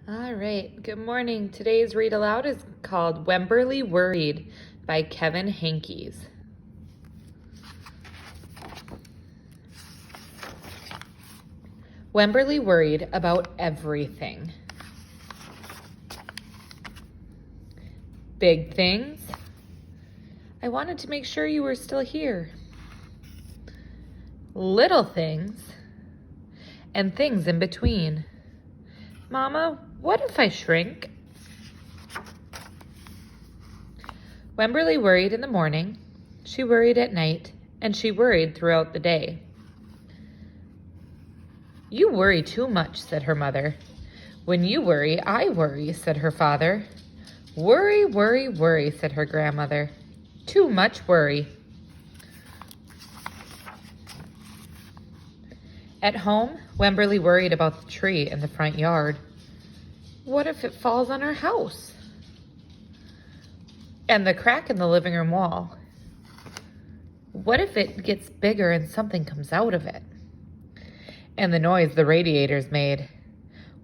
All right, good morning. Today's read aloud is called Wemberly Worried by Kevin Henkes. Wemberly worried about everything. Big things. I wanted to make sure you were still here. Little things and things in between. Mama, what if I shrink? Wemberly worried in the morning, she worried at night, and she worried throughout the day. You worry too much, said her mother. When you worry, I worry, said her father. Worry, worry, worry, said her grandmother. Too much worry. At home, Wemberly worried about the tree in the front yard. What if it falls on our house? And the crack in the living room wall. What if it gets bigger and something comes out of it? And the noise the radiators made.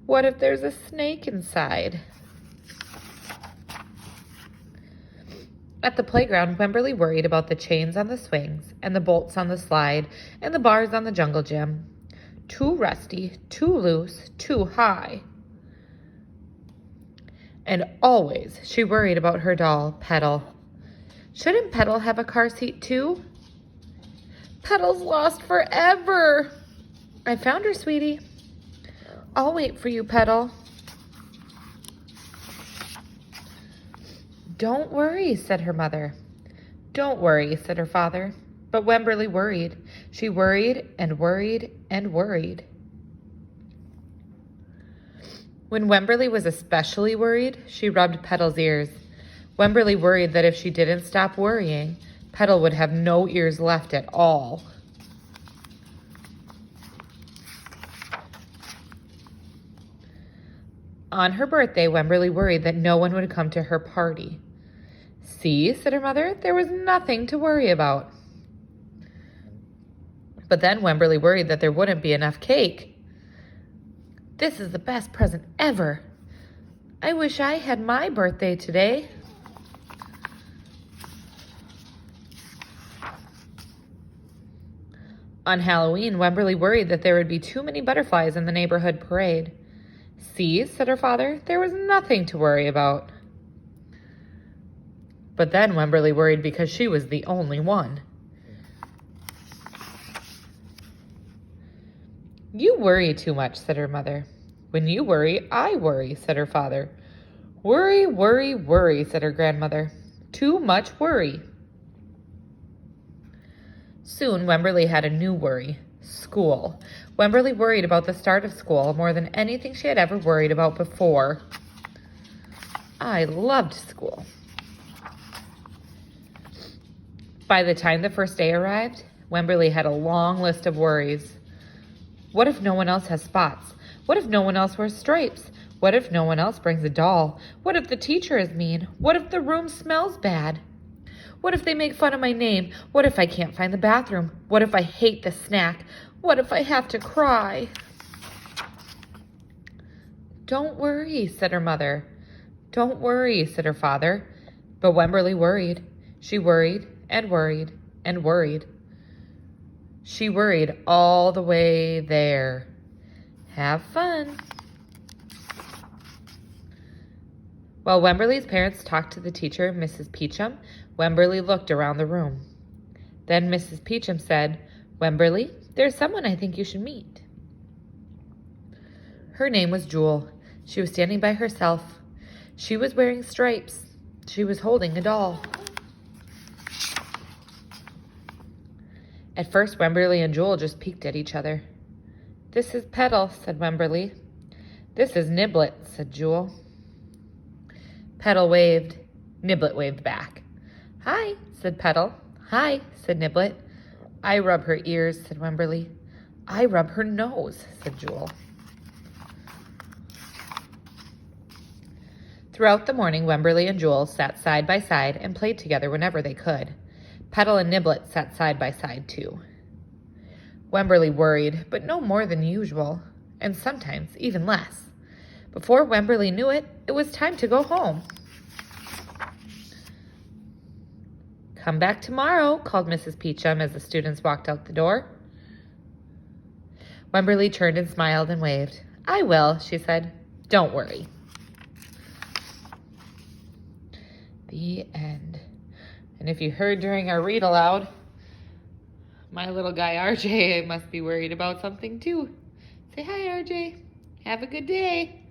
What if there's a snake inside? At the playground, Wemberly worried about the chains on the swings and the bolts on the slide and the bars on the jungle gym. Too rusty, too loose, too high. And always she worried about her doll, Petal. Shouldn't Petal have a car seat too? Petal's lost forever. I found her, sweetie. I'll wait for you, Petal. Don't worry, said her mother. Don't worry, said her father. But Wemberly worried. She worried and worried and worried. When Wemberly was especially worried, she rubbed Petal's ears. Wemberly worried that if she didn't stop worrying, Petal would have no ears left at all. On her birthday, Wemberly worried that no one would come to her party. See, said her mother, there was nothing to worry about. But then Wemberly worried that there wouldn't be enough cake. This is the best present ever. I wish I had my birthday today. On Halloween, Wemberly worried that there would be too many butterflies in the neighborhood parade. See, said her father, there was nothing to worry about. But then Wemberly worried because she was the only one. You worry too much, said her mother. When you worry, I worry, said her father. Worry, worry, worry, said her grandmother. Too much worry. Soon, Wemberly had a new worry, school. Wemberly worried about the start of school more than anything she had ever worried about before. I loved school. By the time the first day arrived, Wemberly had a long list of worries. What if no one else has spots? What if no one else wears stripes? What if no one else brings a doll? What if the teacher is mean? What if the room smells bad? What if they make fun of my name? What if I can't find the bathroom? What if I hate the snack? What if I have to cry? Don't worry, said her mother. Don't worry, said her father. But Wemberly worried. She worried and worried and worried. She worried all the way there. Have fun. While Wemberly's parents talked to the teacher, Mrs. Peachum, Wemberly looked around the room. Then Mrs. Peachum said, Wemberly, there's someone I think you should meet. Her name was Jewel. She was standing by herself. She was wearing stripes. She was holding a doll. At first, Wemberly and Jewel just peeked at each other. This is Petal, said Wemberly. This is Niblet, said Jewel. Petal waved. Niblet waved back. Hi, said Petal. Hi, said Niblet. I rub her ears, said Wemberly. I rub her nose, said Jewel. Throughout the morning, Wemberly and Jewel sat side by side and played together whenever they could. Petal and Niblet sat side by side, too. Wemberly worried, but no more than usual, and sometimes even less. Before Wemberly knew it, it was time to go home. "Come back tomorrow," called Mrs. Peachum as the students walked out the door. Wemberly turned and smiled and waved. "I will," she said. "Don't worry." The end. And if you heard during our read aloud, my little guy RJ must be worried about something too. Say hi, RJ. Have a good day.